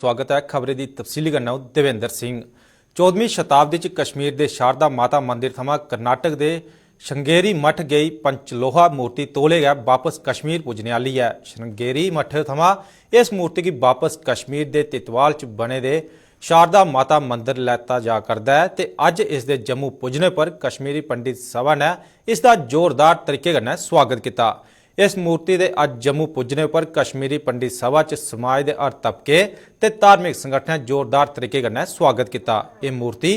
स्वागत है। खबरें की तफसीली करना देवेंद्र सिंह। 14वीं शताब्दी च कश्मीर के शारदा माता मंदिर थमां कर्नाटक के श्रृंगेरी मठ गई पंचलोहा मूर्ति तौले गै वापस कश्मीर पुज्जने वाली है। श्रृंगेरी मठ थमां इस मूर्ति की वापस कश्मीर के तितवाल च बने दे शारदा माता मंदिर लैता जा करदा है ते अज इस दे जम्मू पुज्जने पर कश्मीरी पंडित सभा ने इसका जोरदार तरीके कन्नै स्वागत किया। इस मूर्ति के अज जम्मू पुज्जने पर कश्मीरी पंडित सभा च समाज के हर तबके ते धार्मिक संगठनें जोरदार तरीके कन्नै स्वागत किया। यह मूर्ति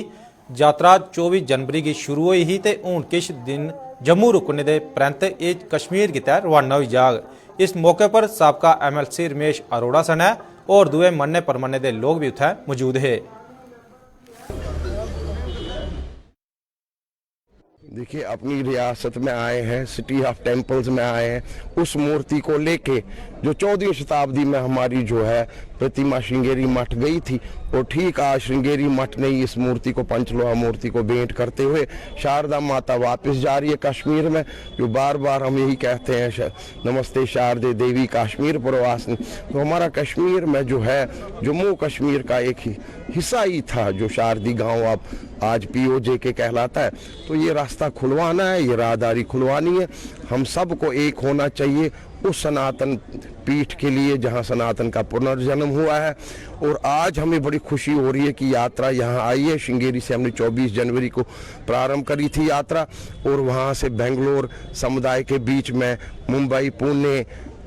यात्रा 24 जनवरी की शुरू हुई ही ते हुण किश दिन जम्मू रुकने के परैंत ये कश्मीर की तरफ रवाना हो जाग। इस मौके पर साबका MLC रमेश अरोड़ा सने और दूए मन्ने परमन्ने के लोग भी उत्थे मौजूद है। देखिए, अपनी रियासत में आए हैं, सिटी ऑफ टेम्पल्स में आए हैं, उस मूर्ति को लेके जो 14वीं शताब्दी में हमारी जो है प्रतिमा श्रृंगेरी मठ गई थी, और ठीक आज श्रृंगेरी मठ ने इस मूर्ति को पंचलोहा मूर्ति को भेंट करते हुए शारदा माता वापस जा रही है कश्मीर में। जो बार बार हम यही कहते हैं, नमस्ते शारदे देवी कश्मीर प्रवासिनी। तो हमारा कश्मीर में जो है जम्मू कश्मीर का एक हिस्सा ही था जो शारदी गांव अब आज POJ के कहलाता है। तो ये रास्ता खुलवाना है, ये राहदारी खुलवानी है। हम सबको एक होना चाहिए उस सनातन पीठ के लिए जहां सनातन का पुनर्जन्म हुआ है। और आज हमें बड़ी खुशी हो रही है कि यात्रा यहां आई है। श्रृंगेरी से हमने 24 जनवरी को प्रारंभ करी थी यात्रा, और वहां से बेंगलोर समुदाय के बीच में मुंबई, पुणे,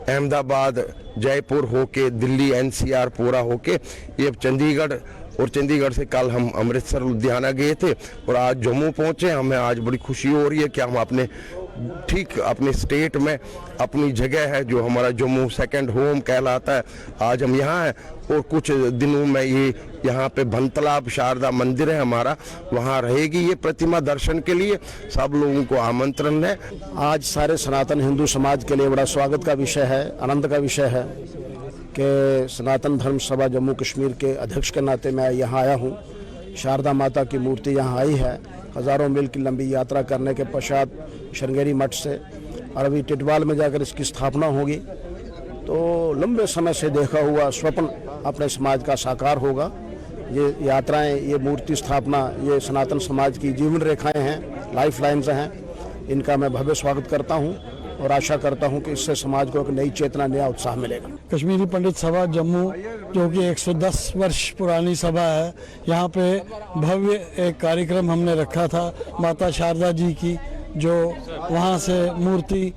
अहमदाबाद, जयपुर होके दिल्ली NCR पूरा होके ये चंडीगढ़, और चंडीगढ़ से कल हम अमृतसर लुधियाना गए थे और आज जम्मू पहुंचे। हमें आज बड़ी खुशी हो रही है कि हम अपने स्टेट में अपनी जगह है जो हमारा जम्मू सेकंड होम कहलाता है, आज हम यहाँ हैं। और कुछ दिनों में ये यहाँ पे भनतलाब शारदा मंदिर है हमारा, वहाँ रहेगी ये प्रतिमा दर्शन के लिए। सब लोगों को आमंत्रण है। आज सारे सनातन हिंदू समाज के लिए बड़ा स्वागत का विषय है, आनंद का विषय है कि सनातन धर्म सभा जम्मू कश्मीर के अध्यक्ष के नाते मैं यहाँ आया हूँ। शारदा माता की मूर्ति यहाँ आई है हज़ारों मील की लंबी यात्रा करने के पश्चात श्रृंगेरी मठ से, और अभी टिटवाल में जाकर इसकी स्थापना होगी। तो लंबे समय से देखा हुआ स्वप्न अपने समाज का साकार होगा। ये यात्राएं, ये मूर्ति स्थापना, ये सनातन समाज की जीवन रेखाएं हैं, लाइफ लाइन्स हैं। इनका मैं भव्य स्वागत करता हूँ और आशा करता हूं कि इससे समाज को एक नई चेतना, नया उत्साह मिलेगा। कश्मीरी पंडित सभा जम्मू जो कि 110 वर्ष पुरानी सभा है, यहाँ पे भव्य एक कार्यक्रम हमने रखा था माता शारदा जी की, जो वहाँ से मूर्ति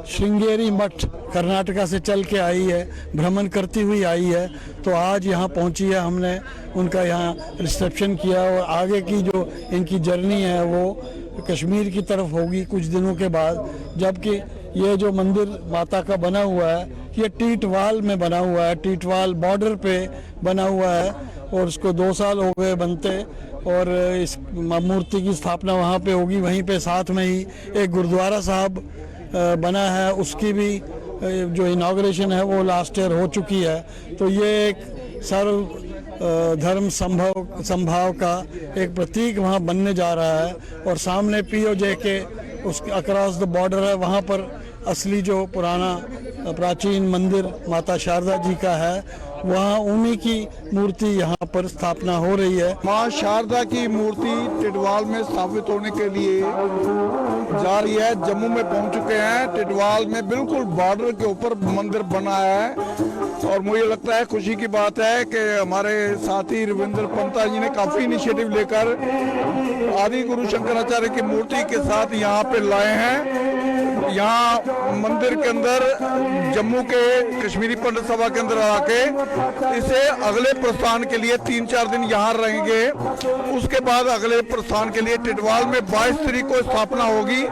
श्रृंगेरी मठ कर्नाटका से चल के आई है, भ्रमण करती हुई आई है। तो आज यहाँ पहुँची है, हमने उनका यहाँ रिसेप्शन किया और आगे की जो इनकी जर्नी है वो कश्मीर की तरफ होगी कुछ दिनों के बाद। जबकि ये जो मंदिर माता का बना हुआ है ये टीटवाल में बना हुआ है, टीटवाल बॉर्डर पे बना हुआ है, और उसको 2 साल हो गए बनते, और इस मूर्ति की स्थापना वहाँ पे होगी। वहीं पे साथ में ही एक गुरुद्वारा साहब बना है, उसकी भी जो इनॉग्रेशन है वो लास्ट ईयर हो चुकी है। तो ये एक सर्व धर्म संभाव का एक प्रतीक वहाँ बनने जा रहा है। और सामने POJ के उस अक्रॉस द बॉर्डर है, वहाँ पर असली जो पुराना प्राचीन मंदिर माता शारदा जी का है, वहाँ उन्हीं की मूर्ति यहाँ पर स्थापना हो रही है। माँ शारदा की मूर्ति टिटवाल में स्थापित होने के लिए जा रही है। जम्मू में पहुँच चुके हैं। टिटवाल में बिल्कुल बॉर्डर के ऊपर मंदिर बना है, और मुझे लगता है खुशी की बात है कि हमारे साथी रविंद्र पंता जी ने काफी इनिशिएटिव लेकर आदि गुरु शंकराचार्य की मूर्ति के साथ यहाँ पे लाए हैं। यहाँ मंदिर के अंदर जम्मू के कश्मीरी पंडित सभा के अंदर आके इसे अगले प्रस्थान के लिए 3-4 दिन यहाँ रहेंगे। उसके बाद अगले प्रस्थान के लिए टिटवाल में 22 तारीख को स्थापना होगी।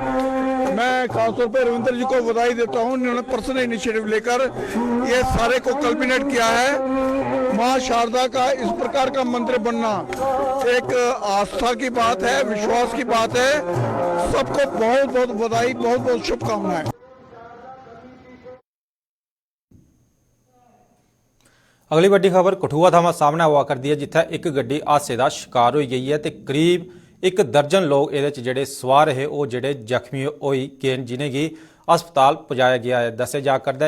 मैं खासतौर पर रविंद्र जी को बधाई देता हूँ, इन्होंने पर्सनल इनिशिएटिव लेकर ये सारे को कल्पिनेट किया है। माँ शारदा का इस प्रकार का मंदिर बनना एक आस्था की बात है, विश्वास की बात है। सबको बहुत बहुत बधाई, बहुत बहुत शुभकामनाएं। अगली वड्डी खबर कठुआ थमां सामने हुआ करदी है, जिथे एक गड्डी हादसे का शिकार हो गई है ते करीब 1 दर्जन लोग ये जेडे सवार है वो जेडे जख्मी होई गए, जिन्हें कि अस्पताल पहुंचाया गया है। दस्से जा करदा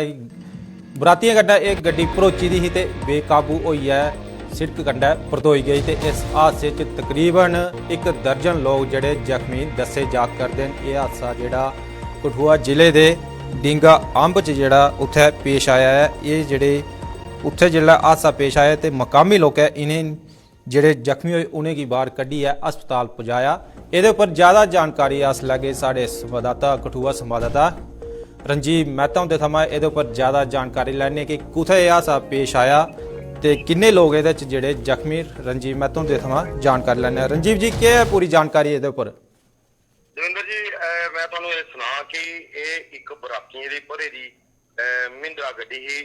बरातियां गड्डा एक गड्डी भरोची दी ही ते बेकाबू होई है सिड़क कंढै परतोई गई ते इस हादसे च तकरीबन 1 दर्जन लोग जेह्ड़े जख्मी दस्से जा करदे न। यह हादसा जेह्ड़ा कठुआ जिले दे डींगा अंब च जेह्ड़ा उत्थै पेश आया है। ये जेह्ड़े उत्थे जिसलै हादसा पेश आया ते मकामी लोकें इन्हें जेह्ड़े जख्मी होए उनेंगी बाहर कड्ढियै अस्पताल पजाया। एह्दे उप्पर ज़्यादा जानकारी अस लैगे साढ़े संवाददाता कठुआ संवाददाता रंजीव मेहता हुंदे थमां एह्दे उप्पर ज़्यादा जानकारी लैने कि कुत्थै एह् हादसा पेश आया ते किन्ने लोग एह्दे च जेह्ड़े जख्मी रंजीव मेहता हुंदे थमां जानकारी लैने। रंजीव जी केह् है पूरी जानकारी एह्दे उप्पर? दविंदर जी मैं तुहानूं एह् सुना कि एह् इक बरातियें दी भरे दी महिंद्रा गड्डी ही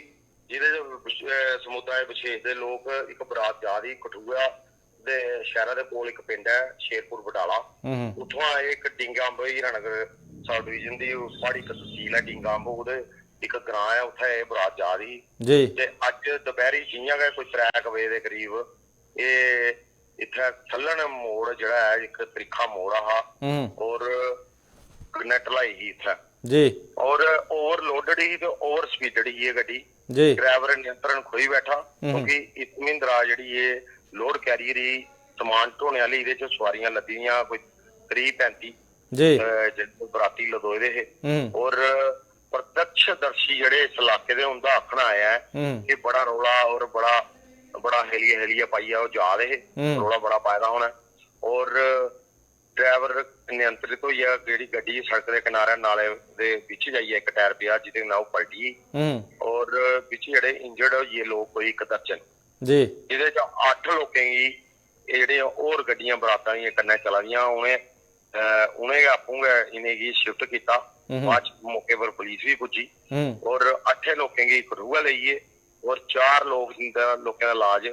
जिहदे समुदाय विशेष दे लोक इक बरात जा दी कठुआ दे शहरा दे कोल इक पिंड है शेरपुर बटाला उत्थों इक डींगा अंब हीरानगर सब डिवीजन दी साढ़ी इक तहसील है डींगा अंब ओहदे इक ग्रां है उत्थे एह् बरात जा दी जी ते अज्ज दपैहरी जियां गै कोई 3 बजे दे करीब एह् इत्थे थल्लण मोड़ जेह्ड़ा है इक त्रिक्खा मोड़ हा और कन्नै ढलाई ही इत्थे जी और ओवरलोडेड ही ते ओवर स्पीडड ही एह् गड्डी जी ड्राइवर नियंत्रण खोई बैठा क्योंकि इस महिंद्रा जेह्ड़ी एह् लोड कैरियर ही समान ढोने आह्ली इहदे च सवारियां लद्दी दियां कोई 30-35 जी जेह्ड़े बराती लदोए दे हे और प्रत्यक्षदर्शी जेह्ड़े इस इलाके दे उंदा आखना आया है कि बड़ा रौला और बड़ा हेलिया पाइयै ओह् जा दे हे रौला बड़ा पाए दा होना और ड्राइवर नियंत्रित होइयै जेह्ड़ी गड्डी सड़क दे किनारे नाले दे बिच जाइयै इक टायर पेआ जिहदे कन्नै ओह् पलटी और बिच जेह्ड़े इंजर्ड होइये लोक कोई 1 दर्जन जी जिहदे च 8 लोकें गी जेह्ड़े होर गड्डियां बरातां दियां कन्नै चला दियां उ'नें गै आपूं गै इनेंगी शिफ्ट कीता। बाद मौके पर पुलिस भी पुज्जी और 8 लोकें गी कठुआ लेइयै और 4 लोकें दा इलाज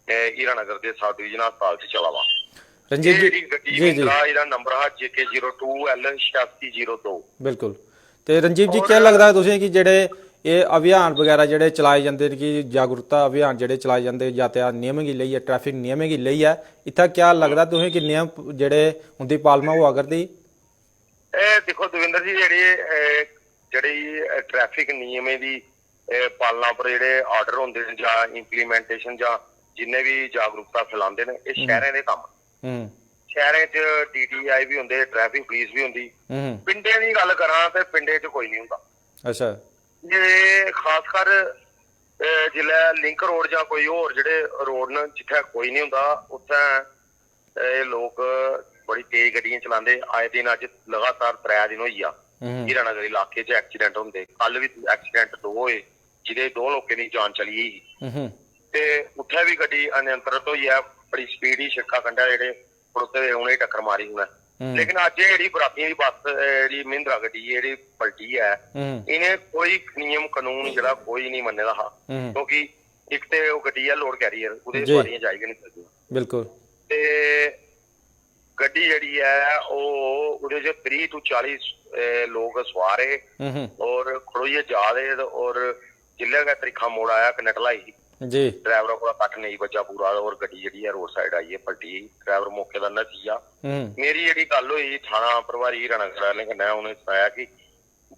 हीरानगर दे सब डिवीजन अस्पताल च चला वा। रंजीत जी जी जी ਇਹਦਾ ਨੰਬਰ ਹੈ JK02L8602 बिल्कुल। ਤੇ ਰਣਜੀਤ ਜੀ ਕੀ ਲੱਗਦਾ ਹੈ ਤੁਸੀਂ ਕਿ ਜਿਹੜੇ ਇਹ ਅਭਿਆਨ ਵਗੈਰਾ ਜਿਹੜੇ ਚਲਾਏ ਜਾਂਦੇ ਨੇ ਕਿ ਜਾਗਰੂਕਤਾ ਅਭਿਆਨ ਜਿਹੜੇ ਚਲਾਏ ਜਾਂਦੇ ਯਾਤਾयात ਨਿਯਮ ਦੀ ਲਈ ਹੈ ਟ੍ਰੈਫਿਕ ਨਿਯਮ ਦੀ ਲਈ ਹੈ ਇੱਥੇ ਕੀ ਲੱਗਦਾ ਤੁਸੀਂ ਕਿ ਨਿਯਮ ਜਿਹੜੇ ਹੁੰਦੀ ਪਾਲਮਾ ਹੋਆ ਕਰਦੀ? ਇਹ ਦੇਖੋ ਦਵਿੰਦਰ ਜੀ ਜਿਹੜੀ ਟ੍ਰੈਫਿਕ ਨਿਯਮ ਦੀ ਪਾਲਣਾ ਪਰ ਜਿਹੜੇ ਆਰਡਰ ਹੁੰਦੇ ਨੇ ਜਾਂ ਇੰਪਲੀਮੈਂਟੇਸ਼ਨ ਜਾਂ ਜਿੰਨੇ ਵੀ ਜਾਗਰੂਕਤਾ ਫੈਲਾਉਂਦੇ ਨੇ ਇਹ ਸ਼ਹਿਰਾਂ ਦੇ ਕੰਮ ਸ਼ਹਿਰਾਂ 'ਚ DTI ਵੀ ਹੁੰਦੇ ਟ੍ਰੈਫਿਕ ਪੁਲਿਸ ਵੀ ਹੁੰਦੀ ਪਿੰਡਾਂ ਦੀ ਗੱਲ ਕਰਾਂ ਤੇ ਪਿੰਡੇ 'ਚ ਕੋਈ ਨਹੀਂ ਹੁੰਦਾ। ਅੱਛਾ ਜੇ ਖਾਸ ਕਰ ਜ਼ਿਲ੍ਹਾ ਲਿੰਕ ਰੋਡ ਜਾਂ ਕੋਈ ਹੋਰ ਜਿਹੜੇ ਰੋਡ ਨੇ ਜਿੱਥੇ ਕੋਈ ਨਹੀਂ ਹੁੰਦਾ ਉੱਥੇ ਇਹ ਲੋਕ ਬੜੀ ਤੇਜ਼ ਗੱਡੀਆਂ ਚਲਾਉਂਦੇ ਆਏ ਦਿਨ ਅੱਜ ਲਗਾਤਾਰ 3 ਦਿਨ ਹੋਈ ਆ ਹੀਰਾਨਗਰ ਇਲਾਕੇ 'ਚ ਐਕਸੀਡੈਂਟ ਹੁੰਦੇ ਕੱਲ ਵੀ ਐਕਸੀਡੈਂਟ 2 ਹੋਏ ਜਿਹਦੇ 2 ਲੋਕਾਂ ਦੀ ਜਾਨ ਚਲੀ ਗਈ ਤੇ ਉੱਥੇ ਵੀ ਗੱਡੀ ਅਨਿਯੰਤਰਿਤ ਹੋਈ ਆ ਬੜੀ ਸਪੀਡ ਹੀ ਛਿੱਕਾ ਕੰਢਾ ਜਿਹੜੇ ਖੜੋਤੇ ਉਹਨੇ ਟੱਕਰ ਮਾਰੀ ਹੁਣ ਲੇਕਿਨ ਅੱਜ ਜਿਹੜੀ ਬਰਾਤੀਆਂ ਦੀ ਬੱਸ ਜਿਹੜੀ ਮਹਿੰਦਰਾ ਗੱਡੀ ਜਿਹੜੀ ਪਲਟੀ ਹੈ ਇਹਨੇ ਕੋਈ ਨਿਯਮ ਕਾਨੂੰਨ ਜਿਹੜਾ ਕੋਈ ਨਹੀਂ ਮੰਨੇ ਦਾ ਕਿਉਂਕਿ ਇੱਕ ਤੇ ਉਹ ਗੱਡੀ ਆ ਲੋਡ ਕੈਰੀਅਰ ਉਹਦੇ ਸਵਾਰੀਆਂ ਜਾਈਆਂ ਨਹੀਂ ਸਕਦੀਆਂ ਬਿਲਕੁਲ ਤੇ ਗੱਡੀ ਜਿਹੜੀ ਹੈ ਉਹ ਉਹਦੇ ਚ 30 ਤੋਂ 40 ਲੋਕ ਸਵਾਰ ਹੈ ਔਰ ਖੜੋਈਏ ਜਾ ਰਹੇ ਔਰ ਜਿੱਲੇ ਦਾ ਤਰੀਖਾ ਮੋੜ ਆਇਆ ਕਨੈਕਟ ਲਾਈ ਜੀ ड्राइवर को कट नहीं बचा पूरा और गड्डी जी रोड साइड आई है पलटी ड्राइवर मौके का नसी आ मेरी जी गल हुई थाना प्रभारी हीरानगर वाले कन्नै उन्हें सनाया कि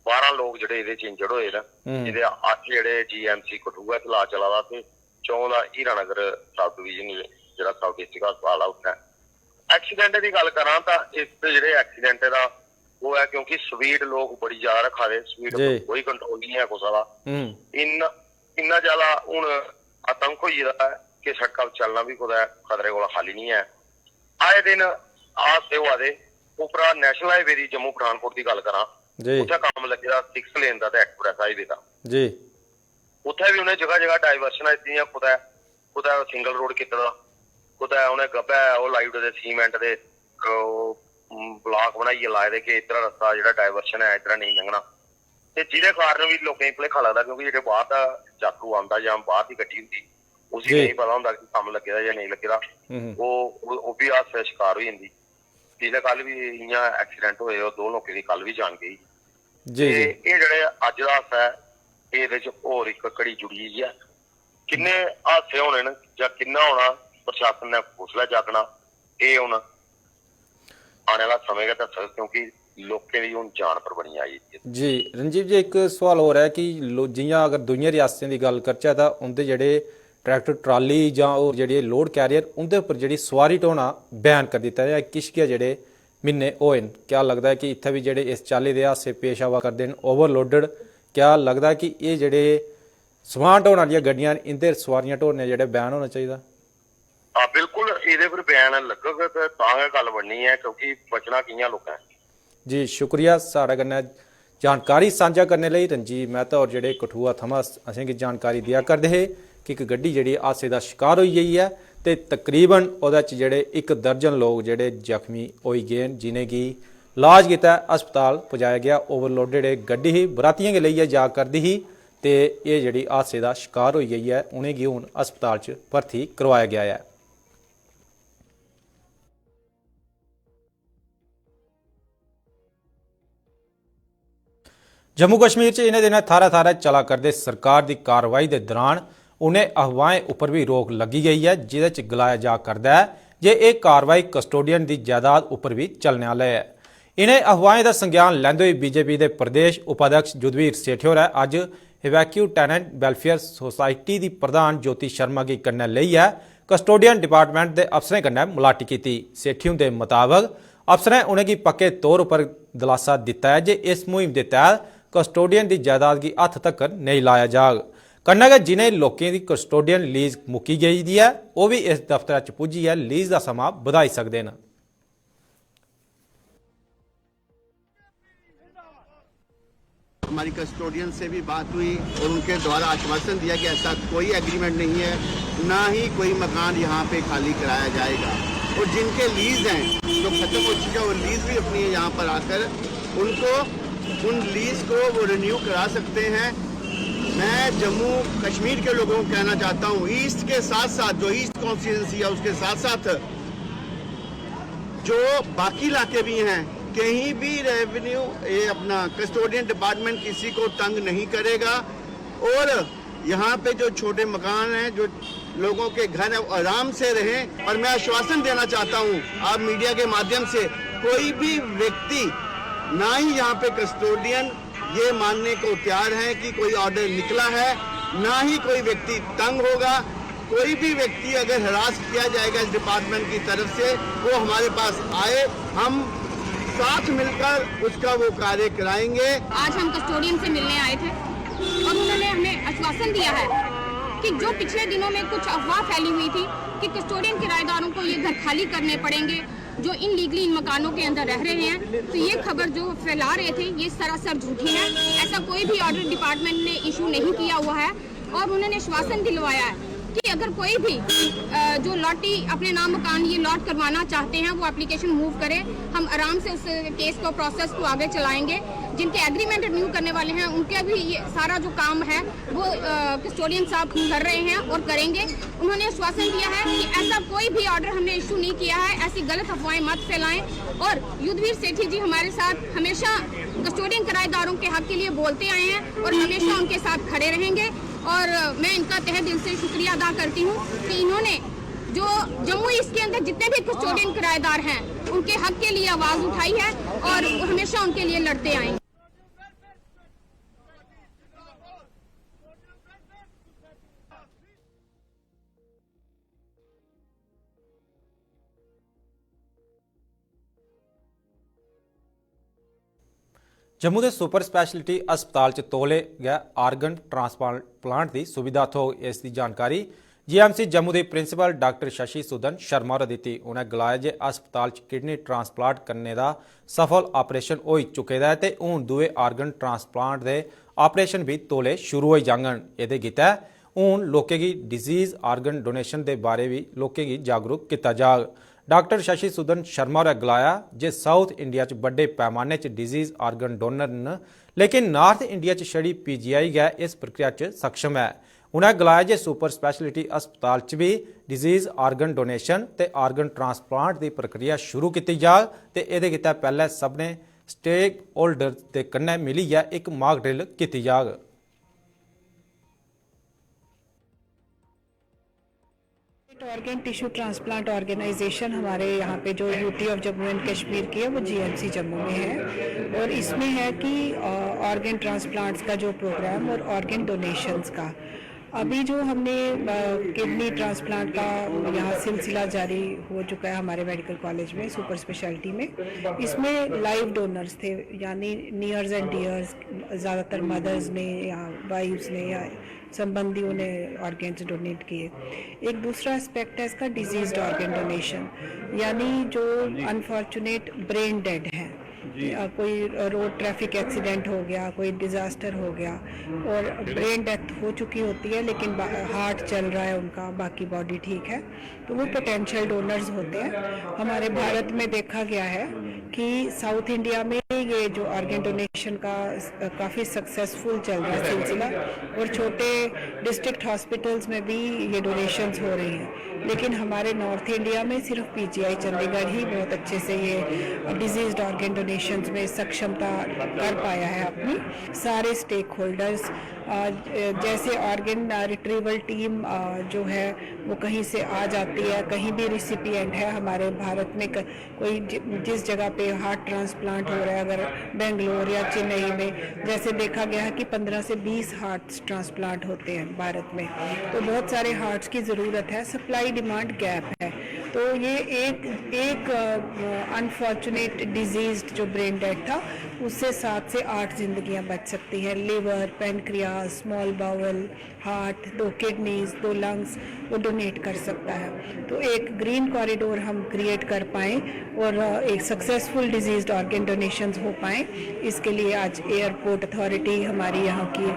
12 लोग जेडे इंजर्ड होए ना जिहदे 8 जेडे GMC कठुआ चला चला दा ते 14 हीरानगर सब डिवीजन जेहड़ा सब डिस्ट्रिक्ट अस्पताल आ उत्थे एक्सीडेंट की गल करा तो इस जेडे एक्सीडेंट दा वो है क्योंकि स्पीड लोग बड़ी ज्यादा रखा दे स्पीड कोई कंट्रोल नहीं है कुछ दा इन्ना ज्यादा हुण आतंक हो है कि सड़कों चलना भी कुछ खतरे को खाली नहीं है आए दिन हादसे हुआ दे उपरा नैशनल हाईवे की जम्मू पठानकोट की गल करा उत्थे काम लगे 6 लेन का एक्सप्रैस हाईवे का जी उत्थे भी उन्हें जगह जगह डाइवर्शन दित्तियां कुछ सिंगल रोड किते कुछ उन्हें गब्बे वो लाई ओड़े सीमेंट के ब्लॉक बनाइए लाए दे कि इधर रस्ता जो डाइवर्शन है इधर नहीं लंघना जिहदे कारण भी लोगों को भुलेखा लगता क्योंकि जो बाहर का यात्रु आता या बाहर की गड्डी होंगी उसी नहीं पता होंगे कि कम लगे या नहीं लगे वो भी हादसे का शिकार हो जाती पिछले कल भी इं एक्सीडेंट होए 2 लोगों की कल भी जान गई ये जेह्ड़े अज दा हादसा है ये होर एक कड़ी जुड़ी है किन्ने हादसे होने न जां किन्ना होना प्रशासन ने हौसला जागना ये हुण आने वाला समय गै दस्सग क्योंकि लोकें दी हुण जान पर बनी आई है। जी रंजीव जी, एक सवाल हो रहा है कि जियां अगर दूइयां रियासतें की गल करचै तां उंदे जेह्ड़े ट्रैक्टर ट्राली जां होर जेह्ड़े लोड कैरियर उंदे उप्पर जेह्ड़ी सवारी ढोना बैन कर दित्ता जां किश गै जेह्ड़े म्हीने होए न। क्या लगदा है कि इत्थै भी जेह्ड़े इस चाल्ली दे हादसे पेश आवा करदे न ओवरलोडड, क्या लगदा है कि एह् जेह्ड़े समान ढोने आह्लियां गड्डियां न इंदे सवारियां ढोने जेह्ड़े बैन होना चाहिदा? हाँ बिल्कुल, एह्दे पर बैन लगग ते तां गै गल बननी है, क्योंकि बचना कि'यां लोकें। जी शुक्रिया साढ़े कन्नै जानकारी सांझा करने लेई रंजीव मेहता होर जेह्ड़े कठुआ थमां असेंगी जानकारी दिया करदे हे कि एक गड्डी जेह्ड़ी हादसे दा शिकार होई गेई है ते तकरीबन ओह्दे च जेह्ड़े 1 दर्जन लोग जेह्ड़े जख्मी होई गे न, जिनेंगी इलाज गित्तै अस्पताल पजाया गया। ओवरलोडेड गड्डी ही, बरातियें गी लेइयै जा करदी ही ते एह् जेह्ड़ी हादसे दा शिकार होई गेई है, उनेंगी हुण अस्पताल च भर्थी करवाया गया है। जम्मू कश्मीर च इन्हें दिनें थारा थारा चला करदे सरकार की कार्रवाई के दौरान उन्हें अफवाहें उपर भी रोक लगी गई है, जिहदे च गलाया जा करदा है जे एक कार्रवाई कस्टोडियन की जायदाद उपर भी चलने आला है। इन्हें अफवाहें का संज्ञान लैंदे हुए बीजेपी के प्रदेश उपाध्यक्ष युद्धवीर सेठी होरें अज इवैक्यू टैनेंट वैलफेयर सोसाइटी की प्रधान ज्योति शर्मा की कन्नै लेइयै कस्टोडियन डिपार्टमेंट के अफसरें कन्नै मलाटी की। सेठी हुंदे मुताबक अफसरें उनेंगी पक्के तौर पर दिलासा दिता है जे इस मुहिम के तहत कस्टोडियन की जायदाद की हत्थ तक नहीं लाया जाग। कन्नै गै जिन्हें लोकें की कस्टोडियन लीज मुक्की गई दी है वह भी इस दफ्तर च पुज्जियै लीज का समा बधाई सकते हैं। हमारी कस्टोडियन से भी बात हुई और उनके द्वारा आश्वासन दिया कि ऐसा कोई एग्रीमेंट नहीं है, ना ही कोई मकान यहाँ पे खाली कराया जाएगा। और जिनके लीज हैं जो खत्म हो चुका है वो लीज भी अपनी यहाँ पर आकर उनको उन लीज को वो रिन्यू करा सकते हैं। मैं जम्मू कश्मीर के लोगों को कहना चाहता हूँ, ईस्ट के साथ साथ जो ईस्ट कॉन्स्टिट्यूंसी है उसके साथ साथ जो बाकी इलाके भी हैं, कहीं भी रेवेन्यू ये अपना कस्टोडियन डिपार्टमेंट किसी को तंग नहीं करेगा। और यहाँ पे जो छोटे मकान हैं, जो लोगों के घर है, आराम से रहें। और मैं आश्वासन देना चाहता हूँ आप मीडिया के माध्यम से, कोई भी व्यक्ति ना ही यहाँ पे कस्टोडियन ये मानने को तैयार है कि कोई ऑर्डर निकला है, ना ही कोई व्यक्ति तंग होगा। कोई भी व्यक्ति अगर हरास किया जाएगा इस डिपार्टमेंट की तरफ से, वो हमारे पास आए, हम साथ मिलकर उसका वो कार्य कराएंगे। आज हम कस्टोडियन से मिलने आए थे और उन्होंने हमें आश्वासन दिया है कि जो पिछले दिनों में कुछ अफवाह फैली हुई थी कि कस्टोडियन किराएदारों को ये घर खाली करने पड़ेंगे जो इनलीगली इन मकानों के अंदर रह रहे हैं, तो ये खबर जो फैला रहे थे ये सरासर झूठी है। ऐसा कोई भी ऑर्डर डिपार्टमेंट ने इशू नहीं किया हुआ है। और उन्होंने आश्वासन दिलवाया है कि अगर कोई भी जो लॉटी अपने नाम मकान ये लॉट करवाना चाहते हैं वो एप्लीकेशन मूव करे, हम आराम से उस केस को प्रोसेस को आगे चलाएंगे। जिनके एग्रीमेंट रिन्यू करने वाले हैं उनके भी ये सारा जो काम है वो कस्टोडियन साहब कर रहे हैं और करेंगे। उन्होंने आश्वासन दिया है कि ऐसा कोई भी ऑर्डर हमने इशू नहीं किया है, ऐसी गलत अफवाहें मत फैलाएं। और युद्धवीर सेठी जी हमारे साथ हमेशा कस्टोडियन किराएदारों के हक के लिए बोलते आए हैं और हमेशा उनके साथ खड़े रहेंगे। और मैं इनका तहे दिल से शुक्रिया अदा करती हूँ कि इन्होंने जो जम्मू ईस्ट के अंदर जितने भी कस्टोडियन किराएदार हैं उनके हक के लिए आवाज़ उठाई है और हमेशा उनके लिए लड़ते आएंगे। जम्मू के सुपर स्पैशलिटी अस्पताल च तौले गै आर्गन ट्रांसप्लांट की सुविधा थोग। इसकी जानकारी जीएमसी जम्मू के प्रिंसीपल डॉक्टर शशि सुदन शर्मा होरें दी। उन्हें गलाया जे अस्पताल च किडनी ट्रांसप्लांट करने का सफल ऑपरेशन हो चुके दा है ते हुण दूए आर्गन ट्रांसप्लांट के ऑपरेशन भी तौले शुरू हो जाङन। इहदे गित्तै हुण लोकें गी डिजीज आर्गन डोनेशन के बारे भी लोकें गी जागरूक किया जाग। डॉक्टर शशि सुदन शर्मा होरें गलाया जे साउथ इंडिया च बड़े पैमाने च डिजीज आर्गन डोनर न, लेकिन नार्थ इंडिया च छड़ी पीजीआई गै इस प्रक्रिया च सक्षम है। उन्हें गलाया जे सुपर स्पैशलिटी अस्पताल च भी डिजीज आर्गन डोनेशन ते आर्गन ट्रांसप्लांट की प्रक्रिया शुरू की जाग ते इहदे गित्तै पैह्ले सभनें स्टेक होल्डर दे कन्नै मिलियै एक मॉक ड्रिल की जाग। ऑर्गन टिश्यू ट्रांसप्लांट ऑर्गेनाइजेशन हमारे यहाँ पे जो UT of Jammu and Kashmir की है वो जीएमसी जम्मू में है और इसमें है कि ऑर्गन ट्रांसप्लांट्स का जो प्रोग्राम और ऑर्गन डोनेशंस का अभी जो हमने किडनी ट्रांसप्लांट का यहाँ सिलसिला जारी हो चुका है हमारे मेडिकल कॉलेज में सुपर स्पेशलिटी में। इसमें लाइव डोनर्स थे यानी नियर्स एंड डियर्स, ज़्यादातर मदर्स ने या वाइफ्स ने या संबंधियों ने ऑर्गेन्स डोनेट किए। एक दूसरा एस्पेक्ट है इसका डिजीज्ड ऑर्गन डोनेशन, यानी जो अनफॉर्चुनेट ब्रेन डेड हैं, कोई रोड ट्रैफिक एक्सीडेंट हो गया, कोई डिज़ास्टर हो गया और ब्रेन डेथ हो चुकी होती है लेकिन हार्ट चल रहा है उनका, बाकी बॉडी ठीक है, तो वो पोटेंशियल डोनर्स होते हैं। हमारे भारत में देखा गया है कि साउथ इंडिया में ये जो ऑर्गन डोनेशन का काफ़ी सक्सेसफुल चल रहा है सिलसिला और छोटे डिस्ट्रिक्ट हॉस्पिटल्स में भी ये डोनेशंस हो रही हैं, लेकिन हमारे नॉर्थ इंडिया में सिर्फ पीजीआई चंडीगढ़ ही बहुत अच्छे से ये डिजीज्ड ऑर्गन डोनेशंस में सक्षमता कर पाया है अपनी। सारे स्टेक होल्डर्स जैसे ऑर्गन रिट्रीवल टीम जो है वो कहीं से आ जाती है, कहीं भी रिसिपिएंट है हमारे भारत में कोई जिस जगह पे हार्ट ट्रांसप्लांट हो रहा है, अगर बेंगलोर या चेन्नई में जैसे देखा गया है कि 15 से 20 हार्ट ट्रांसप्लांट होते हैं भारत में, तो बहुत सारे हार्ट्स की ज़रूरत है, सप्लाई डिमांड गैप है। तो ये एक अनफॉर्चुनेट डिजीज जो ब्रेन डेड था उससे 7 से 8 जिंदगियां बच सकती हैं। Liver, pancreas, small bowel, heart, 2 kidneys, 2 lungs वो डोनेट कर सकता है। तो एक ग्रीन कॉरिडोर हम क्रिएट कर पाएँ और एक सक्सेसफुल डिजीज्ड ऑर्गन डोनेशंस हो पाएँ, इसके लिए आज एयरपोर्ट अथॉरिटी हमारी यहाँ की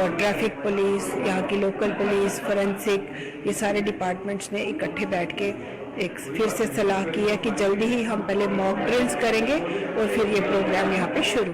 और ट्रैफिक पुलिस, यहाँ की लोकल पुलिस, फोरेंसिक, ये सारे डिपार्टमेंट्स ने इकट्ठे बैठ के एक फिर से सलाह की है कि जल्दी ही हम पहले मॉक ड्रिल्स करेंगे और फिर ये प्रोग्राम यहाँ पे शुरू।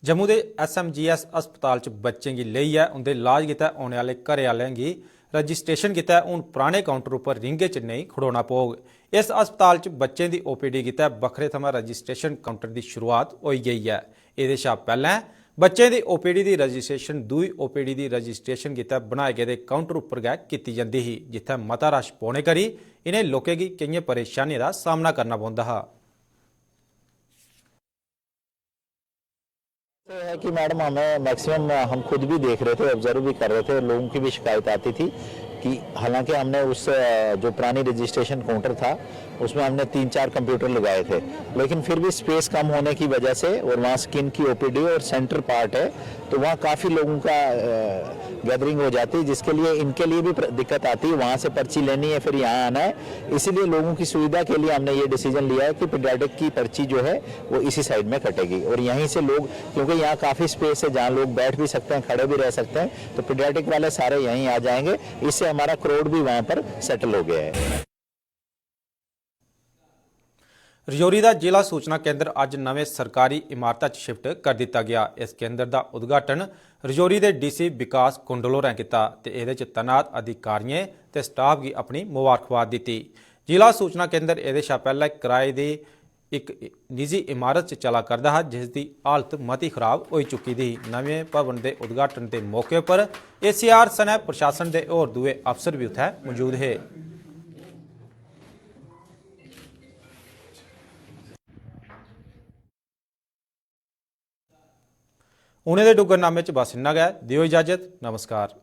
जम्मू के SMGS अस्पताल च बच्चें की लेइयै उनके इलाज गितै औने आह्ले घरै आह्लें गी रजिस्ट्रेशन गितै हुण पुराने काउंटर उप्पर रिंगे च नहीं खड़ोना पौग। इस अस्पताल च बच्चें की OPD गितै बक्खरे थमां रजिस्ट्रेशन काउंटर की शुरुआत होई गई है। एह्दे शा पैह्लें बच्चें की OPD की रजिस्ट्रेशन दूई OPD की रजिस्ट्रेशन गितै बनाए गेदे काउंटर उप्पर गै कीती जंदी ही, जित्थै मता रश पौने करी इनें लोकें गी केइयें परेशानियें दा सामना करना पौंदा हा। तो है कि मैडम हमें मैक्सिमम हम खुद भी देख रहे थे, ऑब्जर्व भी कर रहे थे, लोगों की भी शिकायत आती थी कि हालांकि हमने उस जो पुरानी रजिस्ट्रेशन काउंटर था उसमें हमने 3-4 कंप्यूटर लगाए थे, लेकिन फिर भी स्पेस कम होने की वजह से और वहाँ स्किन की OPD और सेंटर पार्ट है तो वहाँ काफ़ी लोगों का गैदरिंग हो जाती है, जिसके लिए इनके लिए भी दिक्कत आती है, वहाँ से पर्ची लेनी है फिर यहाँ आना है। इसीलिए लोगों की सुविधा के लिए हमने ये डिसीजन लिया है कि पीडियाट्रिक की पर्ची जो है वो इसी साइड में कटेगी और यहीं से लोग, क्योंकि यहाँ काफ़ी स्पेस है जहाँ लोग बैठ भी सकते हैं, खड़े भी रह सकते हैं, तो पीडियाट्रिक वाले सारे यहीं आ जाएंगे। इससे हमारा क्राउड भी वहाँ पर सेटल हो गया है। रजौरी का जिला सूचना केंद्र अज नवे सरकारी इमारत शिफ्ट कर दिता गया। इस केंद्र का उद्घाटन रजौरी के DC विकास कुंडल होरें किया ते इहदे च तैनात अधिकारियों ते स्टाफ की अपनी मुबारकबाद दी। जिला सूचना केंद्र इहदे शा पहले किराए की एक निजी इमारत च चला करदा है, जिसकी हालत मती खराब हो चुकी थी। नवे भवन के उद्घाटन के मौके पर ACR सने प्रशासन के होर दूए अफसर भी उत्थे मौजूद है। उन्हें दे डुगरनामे च बस इन्ना गै। दिओ इजाजत, नमस्कार।